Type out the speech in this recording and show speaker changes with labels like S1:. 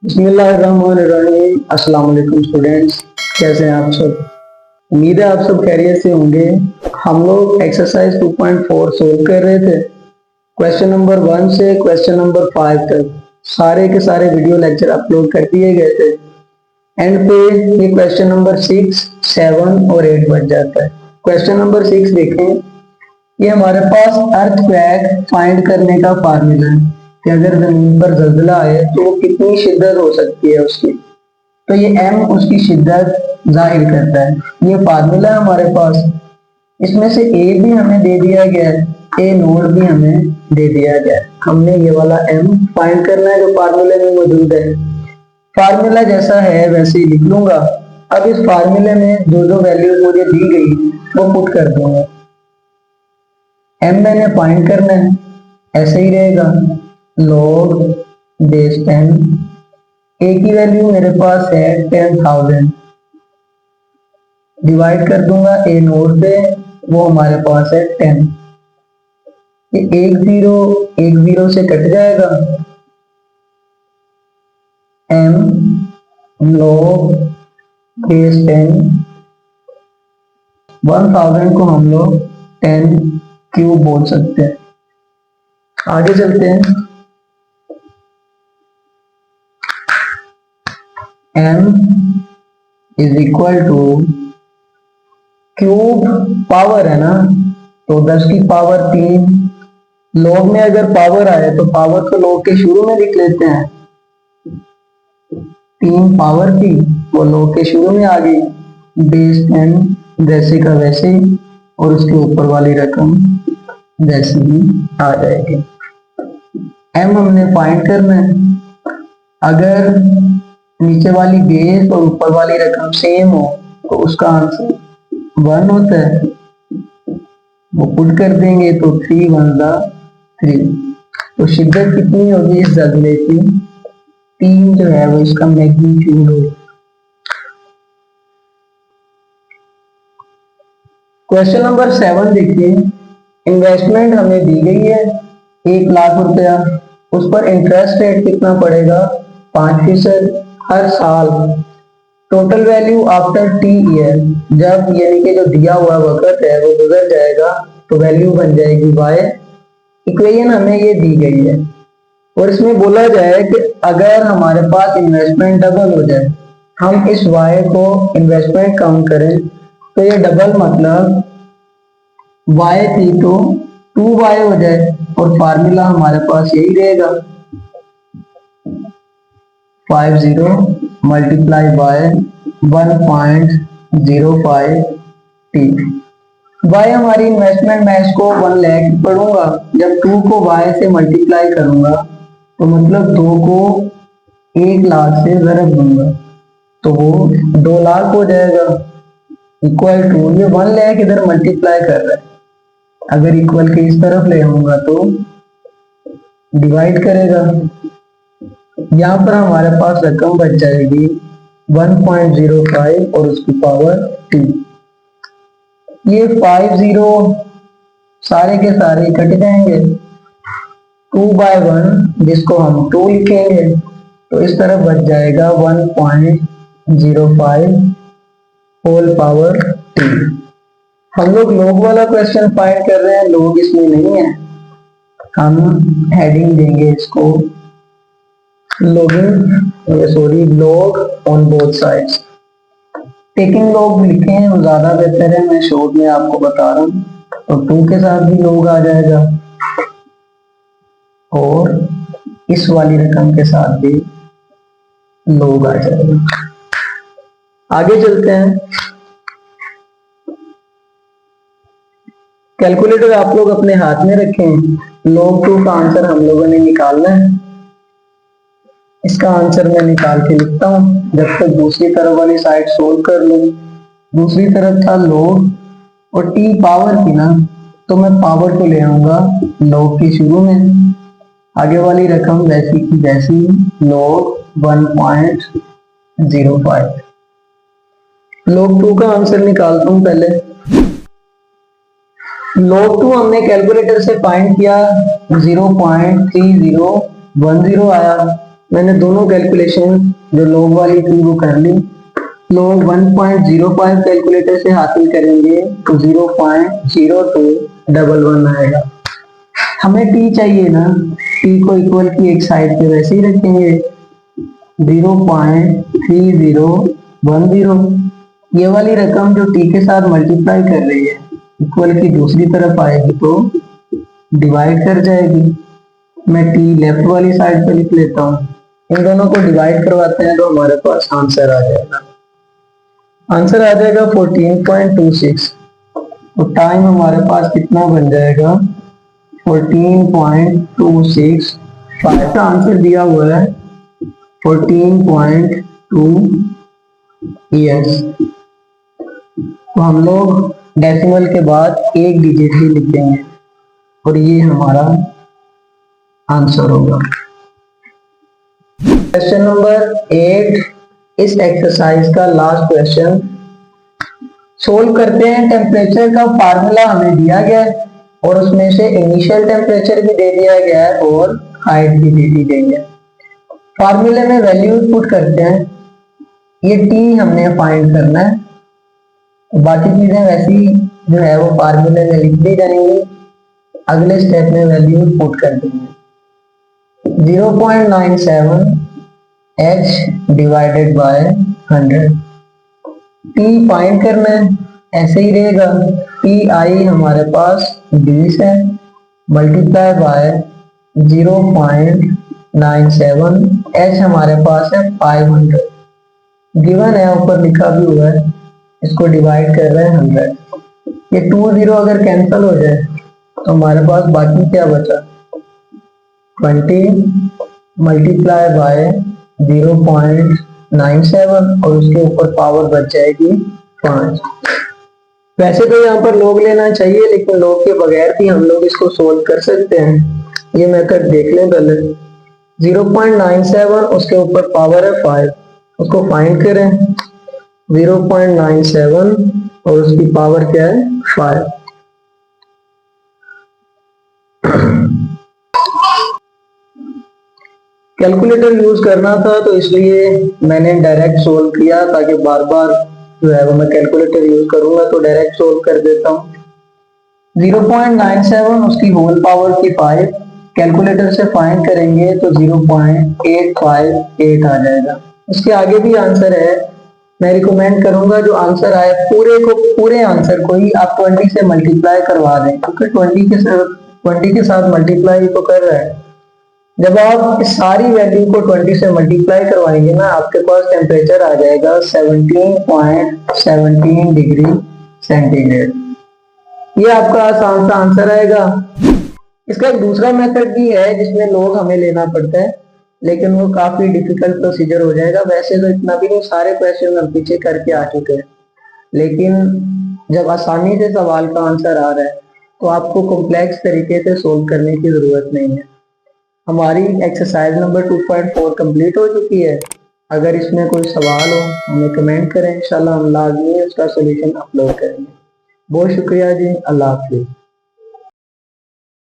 S1: बिस्मिल्लाहिर्रहमानिर्रहीम। अस्सलाम वालेकुम स्टूडेंट्स, कैसे हैं आप सब। उम्मीद है आप सब खैरियत से होंगे। हम लोग एक्सरसाइज 2.4 सोल्व कर रहे थे। क्वेश्चन नंबर 1 से क्वेश्चन नंबर 5 तक सारे के सारे वीडियो लेक्चर अपलोड कर दिए गए थे। एंड पे ये क्वेश्चन नंबर 6, 7 और 8 बच जाता है। क्वेश्चन नंबर 6 देखें। ये हमारे पास अर्थक्वेक फाइंड करने का फार्मूला है कि अगर जमीन पर जल्जला आए तो वो कितनी शिद्दत हो सकती है उसकी। तो ये m उसकी शिद्दत जाहिर करता है। ये फार्मूला है हमारे पास। इसमें से a भी हमें दे दिया गया है, a नोड भी हमें दे दिया गया है। हमने ये वाला m फाइंड करना है जो फार्मूले में मौजूद है। फार्मूला जैसा है वैसे ही लिख लूंगा। अब इस फार्मूले में जो जो वैल्यूज मुझे दी गई वो पुट कर दूंगा। m मैंने फाइंड करना है, ऐसे ही रहेगा log बेस 10। a की वैल्यू मेरे पास है 10,000, डिवाइड कर दूंगा a नोड पे, वो हमारे पास है 10। ये एक जीरो से कट जाएगा। m log बेस 10, 1000 को हम लोग 10 क्यूब बोल सकते हैं। आगे चलते हैं। m is equal two cube power है ना, तो 10 की पावर 3। लॉग में अगर पावर आए तो पावर तो लॉग के शुरू में लिख लेते हैं। 3 पावर थी वो लॉग के शुरू में आ गई। बेस 10 वैसे का वैसे ही, और उसके ऊपर वाली रकम वैसे ही आ जाएगी। m हमने फाइंड करना है। अगर नीचे वाली बेस और ऊपर वाली रकम सेम हो तो उसका आंसर 1 होता है। वो पुट कर देंगे तो 3 1 3। तो शिद्दत कितनी होगी इस जल्जले की? 3 जो है वो इसका मैग्नीट्यूड होगा। क्वेश्चन नंबर 7 देखिए। इन्वेस्टमेंट हमें दी गई है 1 लाख रुपया। उस पर इंटरेस्ट रेट कितना पड़ेगा? 5% हर साल। Total value after T year, जब यानी कि जो दिया हुआ वक्त है वो गुजर जाएगा तो वैल्यू बन जाएगी y। इक्वेशन हमें ये दी गई है और इसमें बोला जाए कि अगर हमारे पास इन्वेस्टमेंट डबल हो जाए, हम इस y को इन्वेस्टमेंट काउंट करें तो ये डबल मतलब y थी तो 2y हो जाए, और फार्मूला हमारे पास यही रहेगा 50 मल्टीप्लाई बाय 1.05 t। y हमारी इन्वेस्टमेंट, मैं इसको 1 लाख पढ़ूंगा। जब 2 को y से मल्टीप्लाई करूंगा तो मतलब 2 को 1 लाख से ज़रब दूंगा तो वो 2 लाख हो जाएगा। इक्वल टू ये 1 लाख इधर मल्टीप्लाई कर रहा है, अगर इक्वल के इस तरफ ले आऊंगा तो डिवाइड करेगा। यहाँ पर हमारे पास रकम बच जाएगी 1.05 और उसकी पावर t। ये 50 सारे के सारे कट जाएंगे। 2/1 जिसको हम 2 लिखेंगे तो इस तरफ बच जाएगा 1.05 होल पावर t। हम लोग लॉग वाला क्वेश्चन फाइंड कर रहे हैं, लॉग इसमें नहीं है। हम हेडिंग देंगे इसको log on both sides. Taking log लिखे हैं वो ज्यादा बेहतर है, मैं शॉर्ट में आपको बता रहा हूँ। तो 2 के साथ भी लॉग आ जाएगा और इस वाली रकम के साथ भी लॉग आ जाएगा। आगे चलते हैं। कैलकुलेटर आप लोग अपने हाथ में रखें। log 2 का आंसर हम लोगों ने निकालना है। इसका आंसर मैं निकाल के लिखता हूँ जब तक दूसरी तरफ वाली साइड सोल्व कर लूँ। दूसरी तरफ था log और t पावर थी ना, तो मैं पावर को ले आऊंगा log के शुरू में। आगे वाली रकम वैसी की वैसी log 1.05। log 2 का आंसर निकालता हूँ पहले। log 2 हमने कैलकुलेटर से फाइंड किया 0.3010 आया। मैंने दोनों कैलकुलेशन जो log वाली थी वो कर ली। log 1.05 कैलकुलेटर से हासिल करेंगे तो 0.0211 आएगा। हमें t चाहिए ना, t को इक्वल की एक साइड पे वैसे ही रखेंगे 0.3010। ये वाली रकम जो t के साथ मल्टीप्लाई कर रही है इक्वल की दूसरी तरफ आएगी तो डिवाइड कर जाएगी। मैं t लेफ्ट वाली साइड पे लिख लेता हूँ, इन दोनों को डिवाइड करवाते हैं तो हमारे पास आंसर आ जाएगा। आंसर आ जाएगा 14.26। तो टाइम हमारे पास कितना बन जाएगा 14.26। का आंसर दिया हुआ है 14.2 ईयर्स। तो हम लोग डेसिमल के बाद एक डिजिट ही लिखेंगे और ये हमारा आंसर होगा। क्वेश्चन नंबर 8, इस एक्सरसाइज का लास्ट क्वेश्चन सोल्व करते हैं। टेम्परेचर का फार्मूला हमें दिया गया है और उसमें से इनिशियल टेम्परेचर भी दे दिया गया है और हाइट भी दे दी गई है। फार्मूले में वैल्यू पुट करते हैं। ये टी हमने फाइंड करना है, बाकी चीजें वैसी जो है वो फार्मूले में लिख दी जाएंगी, अगले स्टेप में वैल्यू पुट कर देंगे। 0.97 h divided by 100। T find करना है, ऐसे ही रहेगा। टी आई हमारे पास 20 है, मल्टीप्लाई बाय 0.97, h हमारे पास है 500। गिवन है, ऊपर लिखा भी हुआ है, इसको डिवाइड कर रहे हैं 100। ये 20 अगर कैंसिल हो जाए तो हमारे पास बाकी क्या बचा 20 मल्टीप्लाई बाय 0.97 और उसके ऊपर पावर बच जाएगी 5। वैसे तो यहाँ पर log लेना चाहिए, लेकिन log के बगैर भी हम लोग इसको सोल्व कर सकते हैं। ये मेथड देख लें पहले। 0.97 उसके ऊपर पावर है 5, उसको फाइंड करें। 0.97 और उसकी पावर क्या है 5। कैलकुलेटर यूज करना था तो इसलिए मैंने डायरेक्ट सोल्व किया, ताकि बार बार जो है वो मैं कैलकुलेटर यूज करूंगा तो डायरेक्ट सोल्व कर देता हूँ। 0.97 उसकी होल पावर की 5, कैलकुलेटर से फाइंड करेंगे तो 0.858 आ जाएगा। इसके आगे भी आंसर है, मैं रिकमेंड करूंगा जो आंसर आए पूरे आंसर को ही आप 20 से मल्टीप्लाई करवा दें, क्योंकि 20 के साथ मल्टीप्लाई तो कर रहा है। जब आप इस सारी वैल्यू को 20 से मल्टीप्लाई करवाएंगे ना, आपके पास टेम्परेचर आ जाएगा 17.17 डिग्री सेंटीग्रेड। ये आपका आसान सा आंसर आएगा। इसका एक दूसरा मेथड भी है जिसमें लोग हमें लेना पड़ता है, लेकिन वो काफी डिफिकल्ट प्रोसीजर हो जाएगा। वैसे तो इतना भी नहीं, सारे क्वेश्चन हम पीछे करके आ चुके हैं, लेकिन जब आसानी से सवाल का आंसर आ रहा है तो आपको कॉम्प्लेक्स तरीके से सोल्व करने की जरूरत नहीं है। हमारी एक्सरसाइज नंबर 2.4 कंप्लीट हो चुकी है। अगर इसमें कोई सवाल हो हमें कमेंट करें, इंशाल्लाह हम लाजमी उसका सोल्यूशन अपलोड करेंगे। बहुत शुक्रिया जी, अल्लाह हाफिज़।